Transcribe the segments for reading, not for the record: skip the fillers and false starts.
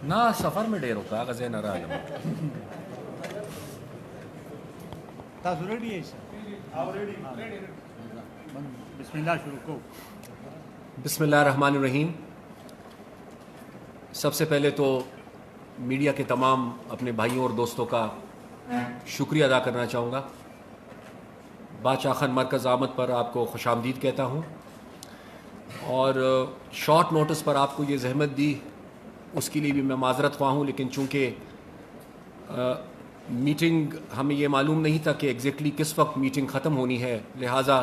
نه سفر مې ډېر وکړ هغه ځای نه راغلم. تاسو ریډي یې بسم الله شروع کو. بسم اللہ الرحمن الرحیم. سب سے پہلے تو میڈیا کے تمام اپنے بھائیوں اور دوستوں کا شکریہ ادا کرنا چاہوں گا. بادشاہ خان مرکز آمد پر آپ کو خوش آمدید کہتا ہوں، اور شارٹ نوٹس پر آپ کو یہ زحمت دی اس کے لیے بھی میں معذرت خواہ ہوں، لیکن چونکہ میٹنگ ہمیں یہ معلوم نہیں تھا کہ ایگزیکٹلی کس وقت میٹنگ ختم ہونی ہے، لہٰذا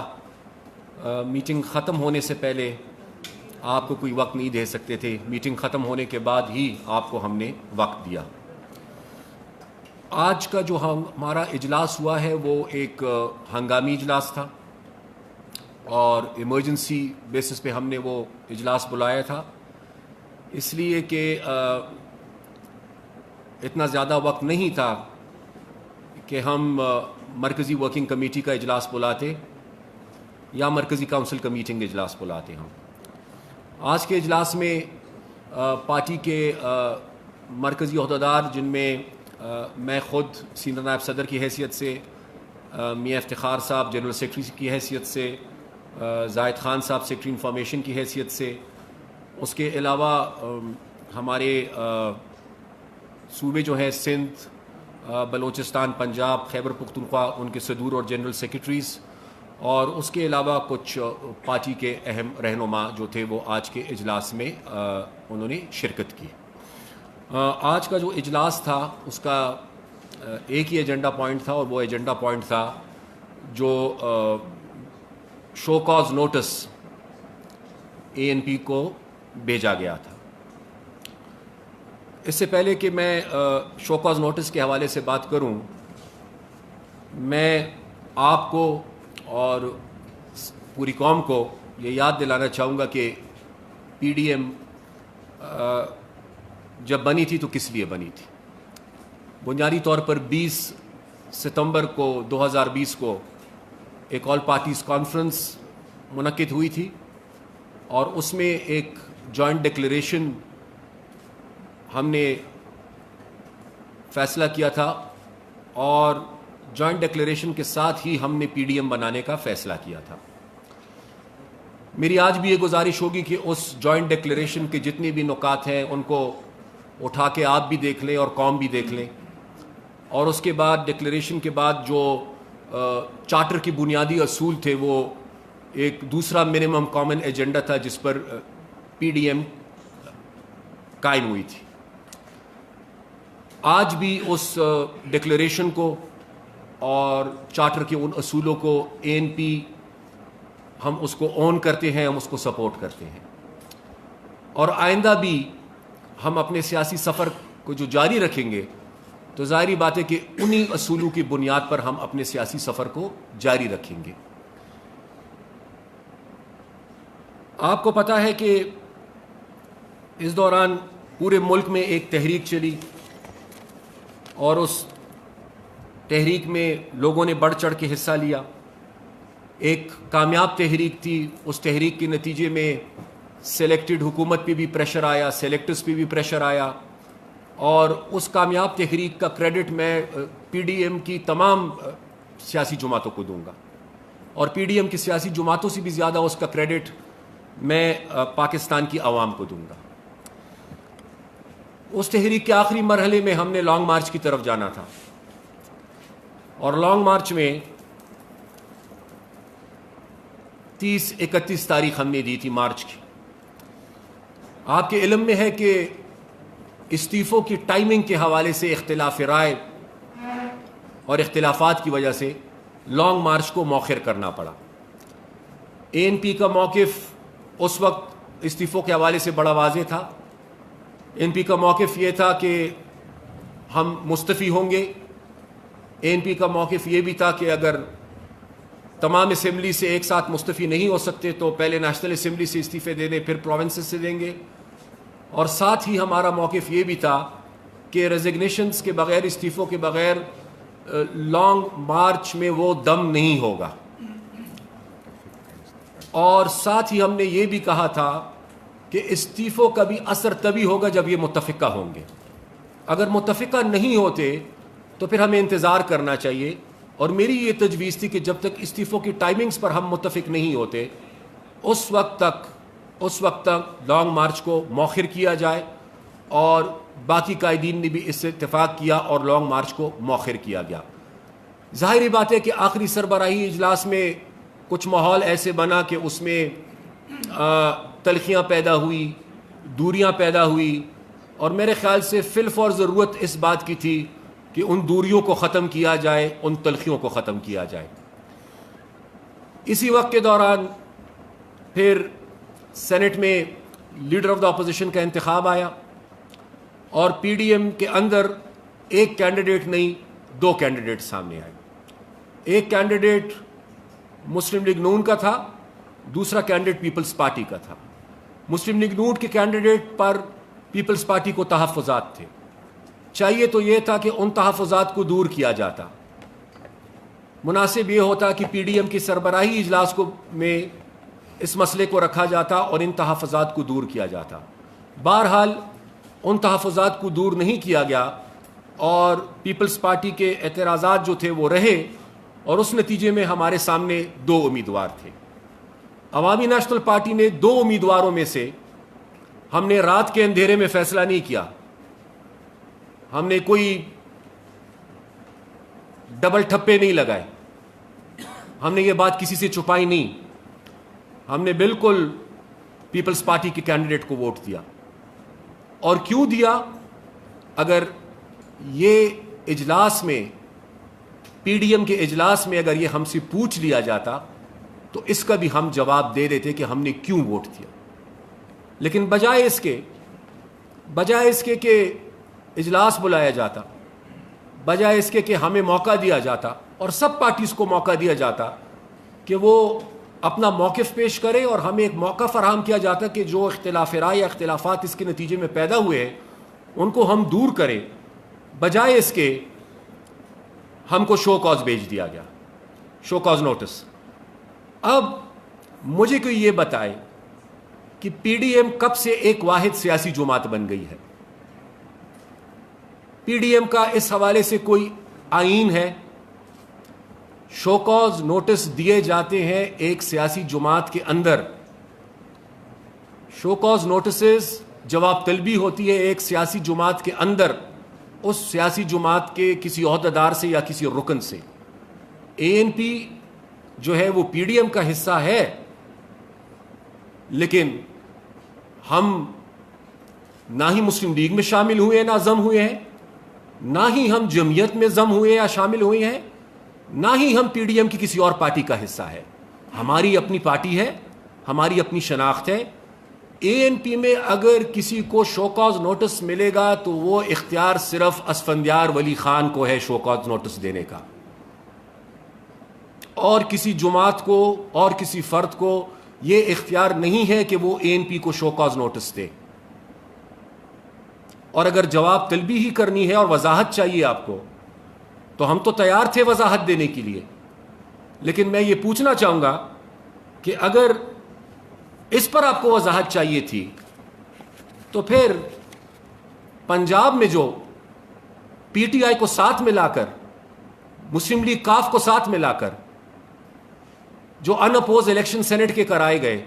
میٹنگ ختم ہونے سے پہلے آپ کو کوئی وقت نہیں دے سکتے تھے. میٹنگ ختم ہونے کے بعد ہی آپ کو ہم نے وقت دیا. آج کا جو ہمارا اجلاس ہوا ہے وہ ایک ہنگامی اجلاس تھا، اور ایمرجنسی بیسس پہ ہم نے وہ اجلاس بلایا تھا، اس لیے کہ اتنا زیادہ وقت نہیں تھا کہ ہم مرکزی ورکنگ کمیٹی کا اجلاس بلاتے یا مرکزی کونسل کا میٹنگ اجلاس بلاتے. ہم آج کے اجلاس میں پارٹی کے مرکزی عہدیدار، جن میں میں خود سینئر نائب صدر کی حیثیت سے، میاں افتخار صاحب جنرل سیکرٹری کی حیثیت سے، زاہد خان صاحب سیکرٹری انفارمیشن کی حیثیت سے، اس کے علاوہ ہمارے صوبے جو ہیں سندھ، بلوچستان، پنجاب، خیبر پختونخوا، ان کے صدور اور جنرل سیکرٹریز، اور اس کے علاوہ کچھ پارٹی کے اہم رہنما جو تھے وہ آج کے اجلاس میں انہوں نے شرکت کی. آج کا جو اجلاس تھا اس کا ایک ہی ایجنڈا پوائنٹ تھا، اور وہ ایجنڈا پوائنٹ تھا جو شو کاز نوٹس ANP کو بھیجا گیا تھا. اس سے پہلے کہ میں شو کاز نوٹس کے حوالے سے بات کروں، میں آپ کو اور پوری قوم کو یہ یاد دلانا چاہوں گا کہ PDM جب بنی تھی تو کس لیے بنی تھی. بنیادی طور پر 20 ستمبر کو 2020 کو ایک آل پارٹیز کانفرنس منعقد ہوئی تھی، اور اس میں ایک جوائنٹ ڈکلیریشن ہم نے فیصلہ کیا تھا، اور جوائنٹ ڈکلیریشن کے ساتھ ہی ہم نے PDM بنانے کا فیصلہ کیا تھا. میری آج بھی یہ گزارش ہوگی کہ اس جوائنٹ ڈکلیریشن کے جتنے بھی نکات ہیں ان کو اٹھا کے آپ بھی دیکھ لیں اور قوم بھی دیکھ لیں، اور اس کے بعد ڈکلیریشن کے بعد جو چارٹر کی بنیادی اصول تھے وہ ایک دوسرا منیمم کامن ایجنڈا تھا جس پر PDM قائم ہوئی تھی. آج بھی اس ڈکلیریشن کو اور چارٹر کے ان اصولوں کو ANP ہم اس کو اون کرتے ہیں، ہم اس کو سپورٹ کرتے ہیں، اور آئندہ بھی ہم اپنے سیاسی سفر کو جو جاری رکھیں گے تو ظاہری بات ہے کہ انہی اصولوں کی بنیاد پر ہم اپنے سیاسی سفر کو جاری رکھیں گے. آپ کو پتہ ہے کہ اس دوران پورے ملک میں ایک تحریک چلی، اور اس تحریک میں لوگوں نے بڑھ چڑھ کے حصہ لیا. ایک کامیاب تحریک تھی. اس تحریک کے نتیجے میں سلیکٹڈ حکومت پہ بھی پریشر آیا، سلیکٹرز پہ بھی پریشر آیا، اور اس کامیاب تحریک کا کریڈٹ میں PDM کی تمام سیاسی جماعتوں کو دوں گا، اور PDM کی سیاسی جماعتوں سے بھی زیادہ اس کا کریڈٹ میں پاکستان کی عوام کو دوں گا. اس تحریک کے آخری مرحلے میں ہم نے لانگ مارچ کی طرف جانا تھا، اور لانگ مارچ میں 30-31 تاریخ ہم نے دی تھی مارچ کی. آپ کے علم میں ہے کہ استعفوں کی ٹائمنگ کے حوالے سے اختلاف رائے اور اختلافات کی وجہ سے لانگ مارچ کو مؤخر کرنا پڑا. ANP کا موقف اس وقت استعفوں کے حوالے سے بڑا واضح تھا. ANP کا موقف یہ تھا کہ ہم مستعفی ہوں گے. ANP کا موقف یہ بھی تھا کہ اگر تمام اسمبلی سے ایک ساتھ مستعفی نہیں ہو سکتے تو پہلے نیشنل اسمبلی سے استعفے دے دیں، پھر پروونسز سے دیں گے. اور ساتھ ہی ہمارا موقف یہ بھی تھا کہ ریزگنیشنز کے بغیر، استعفوں کے بغیر لانگ مارچ میں وہ دم نہیں ہوگا. اور ساتھ ہی ہم نے یہ بھی کہا تھا کہ استعفوں کا بھی اثر تبھی ہوگا جب یہ متفقہ ہوں گے. اگر متفقہ نہیں ہوتے تو پھر ہمیں انتظار کرنا چاہیے. اور میری یہ تجویز تھی کہ جب تک استعفوں کی ٹائمنگز پر ہم متفق نہیں ہوتے اس وقت تک لانگ مارچ کو مؤخر کیا جائے. اور باقی قائدین نے بھی اس سے اتفاق کیا اور لانگ مارچ کو مؤخر کیا گیا. ظاہری بات ہے کہ آخری سربراہی اجلاس میں کچھ ماحول ایسے بنا کہ اس میں تلخیاں پیدا ہوئی, دوریاں پیدا ہوئی, اور میرے خیال سے فی الفور ضرورت اس بات کی تھی کہ ان دوریوں کو ختم کیا جائے, ان تلخیوں کو ختم کیا جائے. اسی وقت کے دوران پھر سینٹ میں لیڈر آف دا اپوزیشن کا انتخاب آیا اور پی ڈی ایم کے اندر ایک کینڈیڈیٹ نہیں 2 کینڈیڈیٹ سامنے آئے. ایک کینڈیڈیٹ مسلم لیگ نون کا تھا, دوسرا کینڈیڈیٹ پیپلز پارٹی کا تھا. مسلم لیگ نون کے کینڈیڈیٹ پر پیپلز پارٹی کو تحفظات تھے. چاہیے تو یہ تھا کہ ان تحفظات کو دور کیا جاتا. مناسب یہ ہوتا کہ پی ڈی ایم کی سربراہی اجلاس میں اس مسئلے کو رکھا جاتا اور ان تحفظات کو دور کیا جاتا. بہرحال ان تحفظات کو دور نہیں کیا گیا اور پیپلز پارٹی کے اعتراضات جو تھے وہ رہے, اور اس نتیجے میں ہمارے سامنے 2 امیدوار تھے. عوامی نیشنل پارٹی نے 2 امیدواروں میں سے ہم نے رات کے اندھیرے میں فیصلہ نہیں کیا. ہم نے کوئی ڈبل ٹھپے نہیں لگائے, ہم نے یہ بات کسی سے چھپائی نہیں. ہم نے بالکل پیپلز پارٹی کے کینڈیڈیٹ کو ووٹ دیا. اور کیوں دیا؟ اگر یہ اجلاس میں پی ڈی ایم کے اجلاس میں اگر یہ ہم سے پوچھ لیا جاتا تو اس کا بھی ہم جواب دے دیتے کہ ہم نے کیوں ووٹ دیا. لیکن بجائے اس کے کہ اجلاس بلایا جاتا, بجائے اس کے کہ ہمیں موقع دیا جاتا اور سب پارٹیز کو موقع دیا جاتا کہ وہ اپنا موقف پیش کرے اور ہمیں ایک موقع فراہم کیا جاتا کہ جو اختلاف رائے یا اختلافات اس کے نتیجے میں پیدا ہوئے ہیں ان کو ہم دور کریں, بجائے اس کے ہم کو شو کاز بھیج دیا گیا, شو کاز نوٹس. اب مجھے کوئی یہ بتائے کہ پی ڈی ایم کب سے ایک واحد سیاسی جماعت بن گئی ہے؟ پی ڈی ایم کا اس حوالے سے کوئی آئین ہے؟ شو کاز نوٹس دیے جاتے ہیں ایک سیاسی جماعت کے اندر, شو کاز نوٹسز جواب طلبی ہوتی ہے ایک سیاسی جماعت کے اندر, اس سیاسی جماعت کے کسی عہدیدار سے یا کسی رکن سے. اے این پی جو ہے وہ پی ڈی ایم کا حصہ ہے, لیکن ہم نہ ہی مسلم لیگ میں شامل ہوئے ہیں نہ ضم ہوئے ہیں, نہ ہی ہم جمعیت میں ضم ہوئے یا شامل ہوئے ہیں, نہ ہی ہم پی ڈی ایم کی کسی اور پارٹی کا حصہ ہے. ہماری اپنی پارٹی ہے, ہماری اپنی شناخت ہے. اے این پی میں اگر کسی کو شو کاز نوٹس ملے گا تو وہ اختیار صرف اسفندیار ولی خان کو ہے شو کاز نوٹس دینے کا, اور کسی جماعت کو اور کسی فرد کو یہ اختیار نہیں ہے کہ وہ اے این پی کو شو کاز نوٹس دے. اور اگر جواب طلبی ہی کرنی ہے اور وضاحت چاہیے آپ کو تو ہم تو تیار تھے وضاحت دینے کے لیے, لیکن میں یہ پوچھنا چاہوں گا کہ اگر اس پر آپ کو وضاحت چاہیے تھی تو پھر پنجاب میں جو پی ٹی آئی کو ساتھ ملا کر, مسلم لیگ کاف کو ساتھ ملا کر جو ان اپوز الیکشن سینٹ کے کرائے گئے,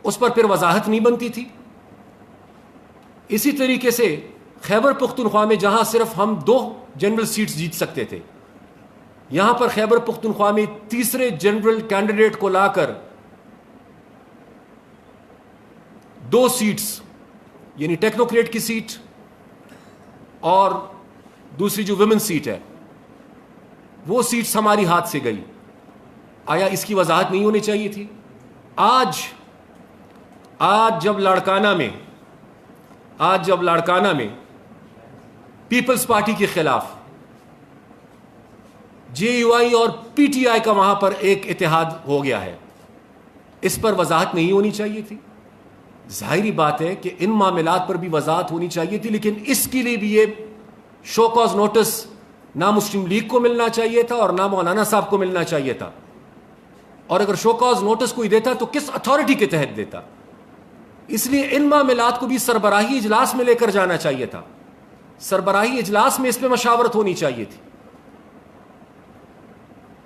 اس پر پھر وضاحت نہیں بنتی تھی؟ اسی طریقے سے خیبر پختونخوا میں جہاں صرف ہم 2 جنرل سیٹس جیت سکتے تھے, یہاں پر خیبر پختونخوا میں تیسرے جنرل کینڈیڈیٹ کو لا کر 2 سیٹس, یعنی ٹیکنوکریٹ کی سیٹ اور دوسری جو ویمن سیٹ ہے, وہ سیٹس ہماری ہاتھ سے گئی. آیا اس کی وضاحت نہیں ہونی چاہیے تھی؟ آج جب لاڑکانہ میں پیپلز پارٹی کے خلاف جے یو آئی اور پی ٹی آئی کا وہاں پر ایک اتحاد ہو گیا ہے, اس پر وضاحت نہیں ہونی چاہیے تھی؟ ظاہری بات ہے کہ ان معاملات پر بھی وضاحت ہونی چاہیے تھی, لیکن اس کے لیے بھی یہ شو کاز نوٹس نہ مسلم لیگ کو ملنا چاہیے تھا اور نہ مولانا صاحب کو ملنا چاہیے تھا. اور اگر شو کاز نوٹس کوئی دیتا تو کس اتھارٹی کے تحت دیتا؟ اس لیے ان معاملات کو بھی سربراہی اجلاس میں لے کر جانا چاہیے تھا، سربراہی اجلاس میں اس پہ مشاورت ہونی چاہیے تھی۔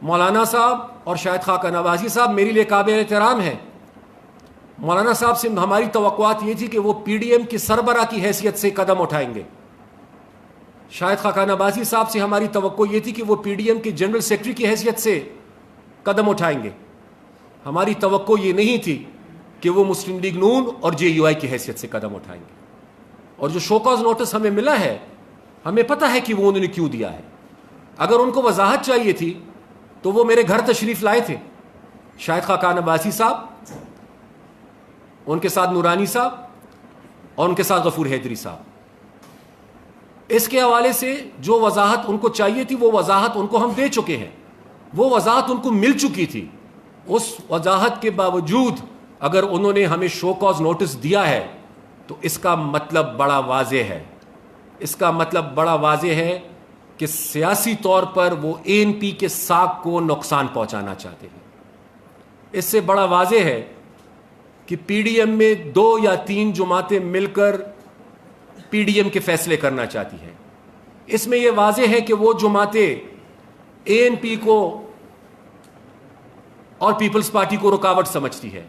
مولانا صاحب اور شاہد خاقہ نوازی صاحب میرے لیے قابل احترام ہیں۔ مولانا صاحب سے ہماری توقعات یہ تھی کہ وہ پی ڈی ایم کی سربراہ کی حیثیت سے قدم اٹھائیں گے۔ شاہد خاقہ نوازی صاحب سے ہماری توقع یہ تھی کہ وہ پی ڈی ایم کے جنرل سیکرٹری کی حیثیت سے قدم اٹھائیں گے۔ ہماری توقع یہ نہیں تھی کہ وہ مسلم لیگ نون اور جے یو آئی کی حیثیت سے قدم اٹھائیں گے۔ اور جو شو کاز نوٹس ہمیں ملا ہے، ہمیں پتہ ہے کہ وہ انہوں نے کیوں دیا ہے۔ اگر ان کو وضاحت چاہیے تھی تو وہ میرے گھر تشریف لائے تھے، شاہد خاقہ نوازی صاحب، ان کے ساتھ نورانی صاحب اور ان کے ساتھ غفور حیدری صاحب۔ اس کے حوالے سے جو وضاحت ان کو چاہیے تھی وہ وضاحت ان کو ہم دے چکے ہیں، وہ وضاحت ان کو مل چکی تھی۔ اس وضاحت کے باوجود اگر انہوں نے ہمیں شو کاز نوٹس دیا ہے تو اس کا مطلب بڑا واضح ہے، اس کا مطلب بڑا واضح ہے کہ سیاسی طور پر وہ اے این پی کے ساکھ کو نقصان پہنچانا چاہتے ہیں۔ اس سے بڑا واضح ہے کہ پی ڈی ایم میں 2 یا 3 جماعتیں مل کر پی ڈی ایم کے فیصلے کرنا چاہتی ہیں۔ اس میں یہ واضح ہے کہ وہ جماعتیں اے این پی کو اور پیپلز پارٹی کو رکاوٹ سمجھتی ہے۔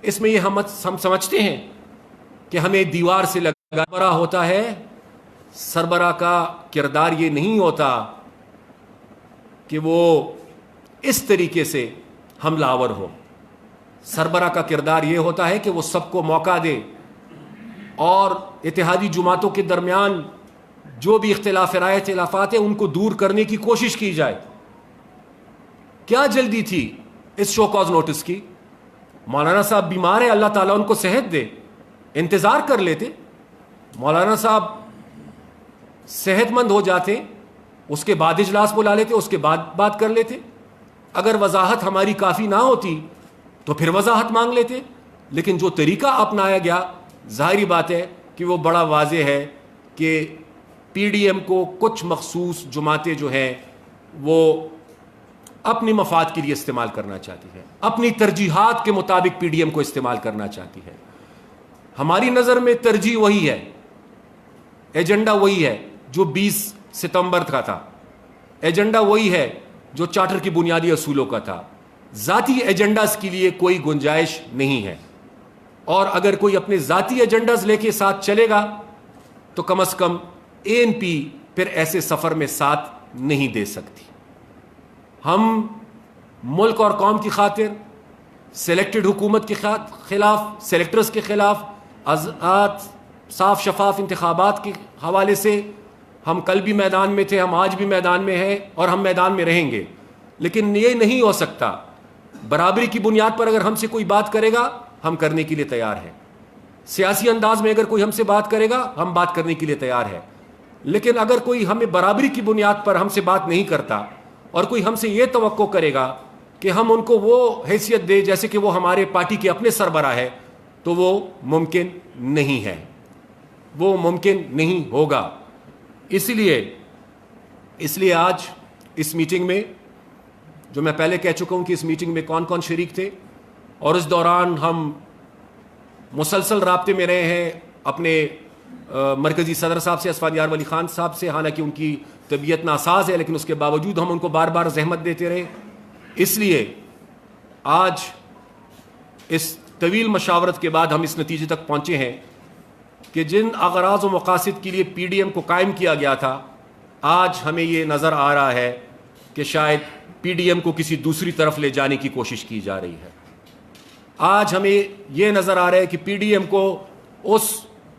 اس میں یہ ہم سمجھتے ہیں کہ ہمیں دیوار سے لگا بڑا ہوتا ہے۔ سربراہ کا کردار یہ نہیں ہوتا کہ وہ اس طریقے سے حملہ آور ہو۔ سربراہ کا کردار یہ ہوتا ہے کہ وہ سب کو موقع دے اور اتحادی جماعتوں کے درمیان جو بھی اختلافات ہیں ان کو دور کرنے کی کوشش کی جائے۔ کیا جلدی تھی اس شو کاز نوٹس کی؟ مولانا صاحب بیمار ہے، اللہ تعالیٰ ان کو صحت دے، انتظار کر لیتے۔ مولانا صاحب صحت مند ہو جاتے، اس کے بعد اجلاس بلا لیتے، اس کے بعد بات کر لیتے۔ اگر وضاحت ہماری کافی نہ ہوتی تو پھر وضاحت مانگ لیتے، لیکن جو طریقہ اپنایا گیا ظاہری بات ہے کہ وہ بڑا واضح ہے کہ پی ڈی ایم کو کچھ مخصوص جماعتیں جو ہیں وہ اپنی مفاد کے لیے استعمال کرنا چاہتی ہے، اپنی ترجیحات کے مطابق پی ڈی ایم کو استعمال کرنا چاہتی ہے۔ ہماری نظر میں ترجیح وہی ہے، ایجنڈا وہی ہے جو 20 ستمبر کا تھا، ایجنڈا وہی ہے جو چارٹر کی بنیادی اصولوں کا تھا۔ ذاتی ایجنڈاز کے لیے کوئی گنجائش نہیں ہے، اور اگر کوئی اپنے ذاتی ایجنڈاز لے کے ساتھ چلے گا تو کم از کم اے این پی پھر ایسے سفر میں ساتھ نہیں دے سکتی۔ ہم ملک اور قوم کی خاطر، سلیکٹڈ حکومت کے خلاف، سلیکٹرز کے خلاف، آزاد صاف شفاف انتخابات کے حوالے سے ہم کل بھی میدان میں تھے، ہم آج بھی میدان میں ہیں اور ہم میدان میں رہیں گے۔ لیکن یہ نہیں ہو سکتا، برابری کی بنیاد پر اگر ہم سے کوئی بات کرے گا ہم کرنے کے لیے تیار ہیں، سیاسی انداز میں اگر کوئی ہم سے بات کرے گا ہم بات کرنے کے لیے تیار ہیں، لیکن اگر کوئی ہمیں برابری کی بنیاد پر ہم سے بات نہیں کرتا اور کوئی ہم سے یہ توقع کرے گا کہ ہم ان کو وہ حیثیت دے جیسے کہ وہ ہمارے پارٹی کے اپنے سربراہ ہے، تو وہ ممکن نہیں ہے، وہ ممکن نہیں ہوگا۔ اس لیے آج اس میٹنگ میں، جو میں پہلے کہہ چکا ہوں کہ اس میٹنگ میں کون کون شریک تھے، اور اس دوران ہم مسلسل رابطے میں رہے ہیں اپنے مرکزی صدر صاحب سے، اسفندیار ولی خان صاحب سے، حالانکہ ان کی طبیعت ناساز ہے لیکن اس کے باوجود ہم ان کو بار بار زحمت دیتے رہے۔ اس لیے آج اس طویل مشاورت کے بعد ہم اس نتیجے تک پہنچے ہیں کہ جن اغراض و مقاصد کے لیے پی ڈی ایم کو قائم کیا گیا تھا، آج ہمیں یہ نظر آ رہا ہے کہ شاید پی ڈی ایم کو کسی دوسری طرف لے جانے کی کوشش کی جا رہی ہے۔ آج ہمیں یہ نظر آ رہا ہے کہ پی ڈی ایم کو اس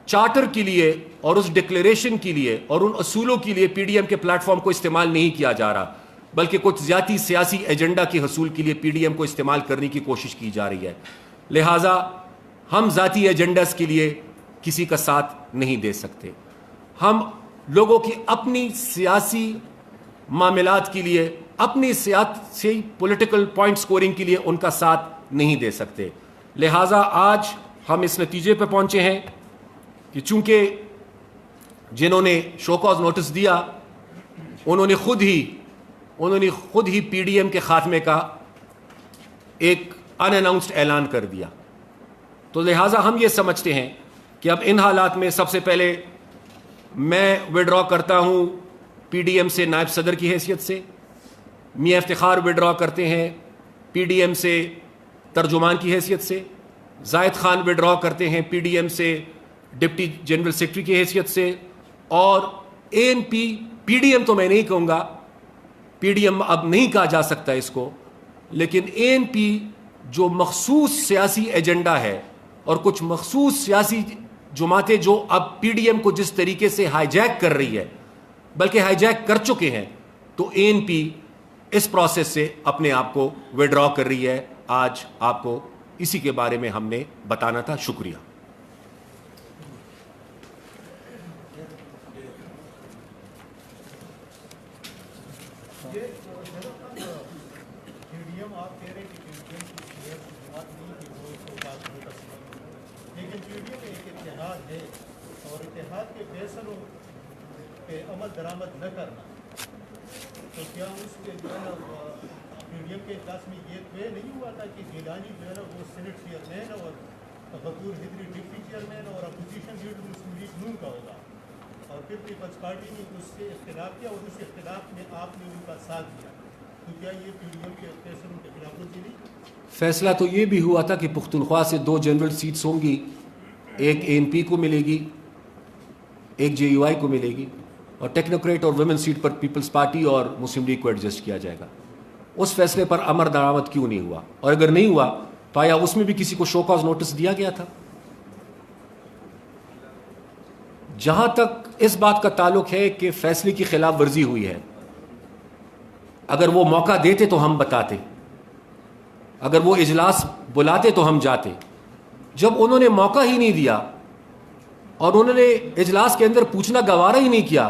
چارٹر کے لیے اور اس ڈکلیریشن کے لیے اور ان اصولوں کے لیے پی ڈی ایم کے پلیٹ فارم کو استعمال نہیں کیا جا رہا، بلکہ کچھ ذاتی سیاسی ایجنڈا کے حصول کے لیے پی ڈی ایم کو استعمال کرنے کی کوشش کی جا رہی ہے۔ لہٰذا ہم ذاتی ایجنڈاز کے لیے کسی کا ساتھ نہیں دے سکتے، ہم لوگوں کی اپنی سیاسی معاملات کے لیے، اپنی سیاسی پولیٹیکل پوائنٹ سکورنگ کے لیے ان کا ساتھ نہیں دے سکتے۔ لہٰذا آج ہم اس نتیجے پہ پہنچے ہیں کہ چونکہ جنہوں نے شو کاز نوٹس دیا انہوں نے خود ہی پی ڈی ایم کے خاتمے کا ایک ان اناؤنسڈ اعلان کر دیا، تو لہٰذا ہم یہ سمجھتے ہیں کہ اب ان حالات میں سب سے پہلے میں وڈرا کرتا ہوں پی ڈی ایم سے نائب صدر کی حیثیت سے، میاں افتخار وڈرا کرتے ہیں پی ڈی ایم سے ترجمان کی حیثیت سے، زاہد خان وڈرا کرتے ہیں پی ڈی ایم سے ڈپٹی جنرل سیکرٹری کی حیثیت سے، اور A N P, P D M تو میں نہیں کہوں گا، پی ڈی ایم اب نہیں کہا جا سکتا اس کو، لیکن اے این پی جو مخصوص سیاسی ایجنڈا ہے اور کچھ مخصوص سیاسی جماعتیں جو اب پی ڈی ایم کو جس طریقے سے ہائی جیک کر رہی ہے، بلکہ ہائی جیک کر چکے ہیں، تو اے این پی اس پروسیس سے اپنے آپ کو وڈرا کر رہی ہے. آج آپ کو اسی کے بارے میں ہم نے بتانا تھا. شکریہ. لیکن پی ڈی ایم ایک اتحاد ہے اور اتحاد کے فیصلوں پہ عمل درآمد نہ کرنا، تو کیا اس کے جو ہے نا پی ڈی ایم کے اجلاس میں یہ طے نہیں ہوا تھا کہ گیلانی جو ہے نا وہ سینٹ چیئرمین اور بطور ہدری ڈپٹی چیئرمین اور اپوزیشن لیڈر مسلم لیگ نون کا ہوگا، اور پھر پیپلز پارٹی نے اس سے اختلاف کیا اور اس اختلاف میں آپ نے ان کا ساتھ دیا، تو کیا یہ پی ڈی ایم کے فیصلوں کے خلاف ورزی نہیں؟ فیصلہ تو یہ بھی ہوا تھا کہ پختونخوا سے 2 جنرل سیٹس ہوں گی، ایک اے این پی کو ملے گی، ایک جے یو آئی کو ملے گی، اور ٹیکنوکریٹ اور ویمن سیٹ پر پیپلز پارٹی اور مسلم لیگ کو ایڈجسٹ کیا جائے گا. اس فیصلے پر عمل درآمد کیوں نہیں ہوا؟ اور اگر نہیں ہوا تو آیا اس میں بھی کسی کو شو کاز نوٹس دیا گیا تھا؟ جہاں تک اس بات کا تعلق ہے کہ فیصلے کی خلاف ورزی ہوئی ہے، اگر وہ موقع دیتے تو ہم بتاتے، اگر وہ اجلاس بلاتے تو ہم جاتے. جب انہوں نے موقع ہی نہیں دیا اور انہوں نے اجلاس کے اندر پوچھنا گوارا ہی نہیں کیا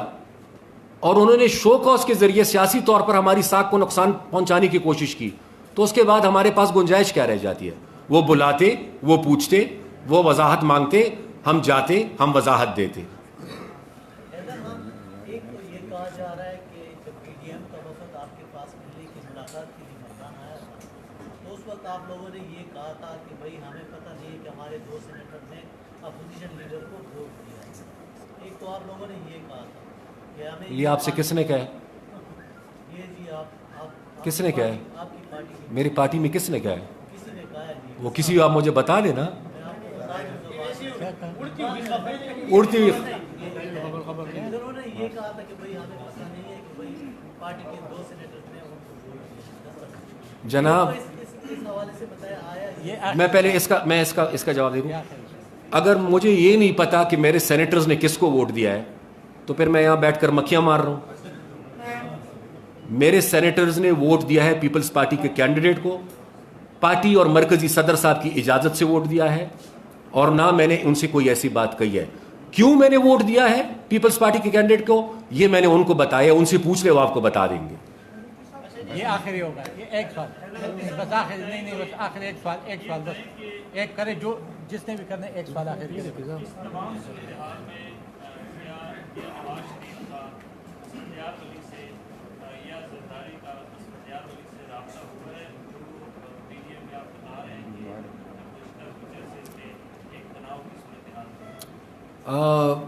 اور انہوں نے شو کاز کے ذریعے سیاسی طور پر ہماری ساکھ کو نقصان پہنچانے کی کوشش کی، تو اس کے بعد ہمارے پاس گنجائش کیا رہ جاتی ہے؟ وہ بلاتے، وہ پوچھتے، وہ وضاحت مانگتے، ہم جاتے، ہم وضاحت دیتے. ایک تو یہ کہا جا رہا ہے کہ جب پی ڈی ایم کا وفد آپ کے پاس ملنے کی ملاقات کے لیے میدان آیا تھا تو اس وقت آپ لوگوں نے یہ کہا تھا کہ بھائی ہمیں پتہ نہیں ہے کہ ہمارے 2 سینیٹر نے اپوزیشن لیڈر کو ووٹ دیا ہے. ایک تو آپ لوگوں نے یہ کہا تھا کہ ہمیں یہ آپ سے کس نے کہا ہے؟ یہ جی آپ کس نے کہا ہے؟ آپ کی پارٹی میں میری پارٹی میں کس نے کہا ہے؟ کسی نے کہا ہے نہیں. وہ کسی آپ مجھے بتا دینا. میں آپ کو بتا دوں اڑتی ہوئی انہوں نے یہ کہا تھا کہ بھائی ہمیں پتہ نہیں ہے کہ بھائی پارٹی کے 2 سینیٹر نے ان کو ووٹ دیا. جناب اس حوالے سے بتایا آیا یہ میں پہلے اس کا جواب دے دوں. اگر مجھے یہ نہیں پتا کہ میرے سینیٹرز نے کس کو ووٹ دیا ہے تو پھر میں یہاں بیٹھ کر مکھیاں مار رہا ہوں. میرے سینیٹرز نے ووٹ دیا ہے پیپلز پارٹی کے کینڈیڈیٹ کو، پارٹی اور مرکزی صدر صاحب کی اجازت سے ووٹ دیا ہے، اور نہ میں نے ان سے کوئی ایسی بات کہی ہے. کیوں میں نے ووٹ دیا ہے پیپلز پارٹی کے کینڈیڈیٹ کو یہ میں نے ان کو بتایا، ان سے پوچھ لے وہ آپ کو بتا دیں گے. یہ آخری ہوگا، یہ ایک سوال بس آخری، نہیں بس آخری ایک سوال بس ایک کرے، جو جس نے بھی کرنا ہے ایک سوال آخری کرے.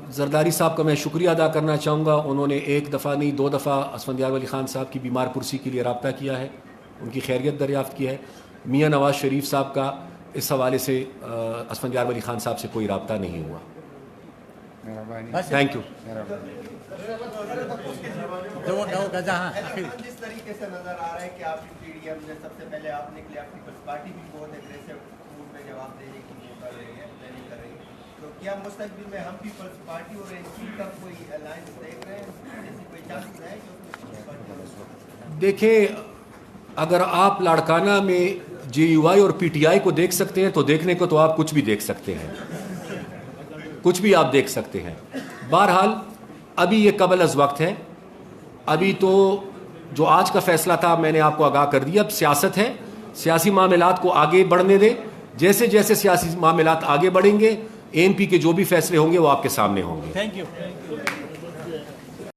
زرداری صاحب کا میں شکریہ ادا کرنا چاہوں گا. انہوں نے 1 دفعہ نہیں 2 دفعہ اسفندیار ولی خان صاحب کی بیمار پرسی کے لیے رابطہ کیا ہے، ان کی خیریت دریافت کی ہے. میاں نواز شریف صاحب کا اس حوالے سے اسفندیار ولی خان صاحب سے کوئی رابطہ نہیں ہوا. Thank you. جس طریقے سے نظر آ رہا ہے کہ آپ کی پی ڈی ایم نے سب سے پہلے آپ نکلے، پیپلز پارٹی بھی بہت ایگریسو موڈ میں جواب دینے کی وہ کر رہی ہے، پلاننگ کر رہی ہے، تو کیا مستقبل میں ہم پیپلز پارٹی اور این پی کا کوئی الائنس دیکھ رہے ہیں؟ ایسی کوئی چانس ہے کہ دیکھیں، اگر آپ لاڑکانہ میں جے یو آئی اور پی ٹی آئی کو دیکھ سکتے ہیں تو دیکھنے کو تو آپ کچھ بھی دیکھ سکتے ہیں، کچھ بھی آپ دیکھ سکتے ہیں. بہرحال ابھی یہ قبل از وقت ہے. ابھی تو جو آج کا فیصلہ تھا میں نے آپ کو آگاہ کر دیا. اب سیاست ہے، سیاسی معاملات کو آگے بڑھنے دیں. جیسے جیسے سیاسی معاملات آگے بڑھیں گے اے این پی کے جو بھی فیصلے ہوں گے وہ آپ کے سامنے ہوں گے. Thank you.